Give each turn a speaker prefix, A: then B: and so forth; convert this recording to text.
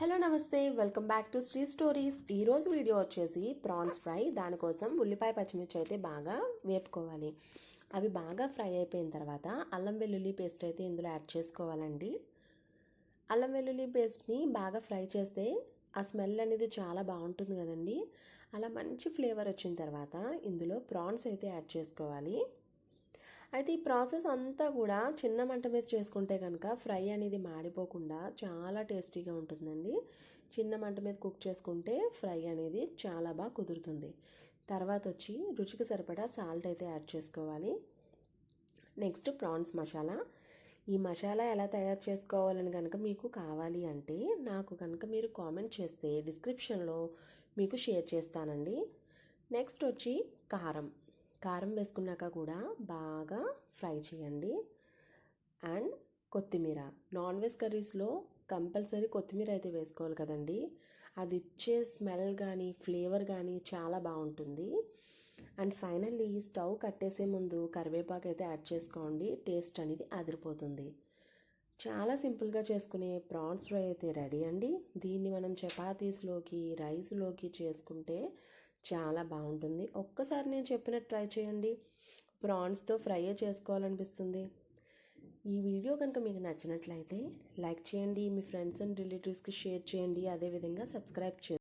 A: Hello నమస్తే, welcome back to Sri stories. ఈరోజు video వచ్చేసి ప్రాన్స్ ఫ్రై. దానికోసం ఉల్లిపాయ పచ్చిమిర్చి అయితే బాగా వేపుకోవాలి. అవి బాగా ఫ్రై అయిపోయిన తర్వాత అల్లం వెల్లుల్లి పేస్ట్ అయితే ఇందులో యాడ్ చేసుకోవాలండి. అల్లం వెల్లుల్లి పేస్ట్ని బాగా ఫ్రై చేస్తే ఆ స్మెల్ అనేది చాలా బాగుంటుంది కదండి. అలా మంచి ఫ్లేవర్ వచ్చిన తర్వాత ఇందులో ప్రాన్స్ అయితే యాడ్ చేసుకోవాలి. అయితే ఈ ప్రాసెస్ అంతా కూడా చిన్న మంట మీద చేసుకుంటే కనుక ఫ్రై అనేది మాడిపోకుండా చాలా టేస్టీగా ఉంటుందండి. చిన్న మంట మీద కుక్ చేసుకుంటే ఫ్రై అనేది చాలా బాగా కుదురుతుంది. తర్వాత వచ్చి రుచికి సరిపడా సాల్ట్ అయితే యాడ్ చేసుకోవాలి. Next prawns masala. ఈ మసాలా ఎలా తయారు చేసుకోవాలని కనుక మీకు కావాలి అంటే నాకు కనుక మీరు కామెంట్ చేస్తే డిస్క్రిప్షన్లో మీకు షేర్ చేస్తానండి. నెక్స్ట్ వచ్చి కారం. కారం వేసుకున్నాక కూడా బాగా ఫ్రై చేయండి. అండ్ కొత్తిమీర. నాన్ వెజ్ కర్రీస్లో కంపల్సరీ కొత్తిమీర అయితే వేసుకోవాలి కదండి. అది ఇచ్చే స్మెల్ కానీ ఫ్లేవర్ కానీ చాలా బాగుంటుంది. అండ్ ఫైనల్లీ స్టవ్ కట్టేసే ముందు కరివేపాకు అయితే యాడ్ చేసుకోండి. టేస్ట్ అనేది అదిరిపోతుంది. చాలా సింపుల్గా చేసుకునే ప్రాన్స్ ఫ్రై అయితే రెడీ అండి. దీన్ని మనం చపాతీస్లోకి రైస్లోకి చేసుకుంటే చాలా బాగుంటుంది. ఒక్కసారి నేను చెప్పినట్టు ట్రై చేయండి. ప్రాన్స్తో ఫ్రై చేసుకోవాలనిపిస్తుంది. ఈ వీడియో కనుక మీకు నచ్చినట్లయితే లైక్ చేయండి, మీ ఫ్రెండ్స్ అండ్ రిలేటివ్స్కి షేర్ చేయండి, అదేవిధంగా సబ్స్క్రైబ్ చేయండి.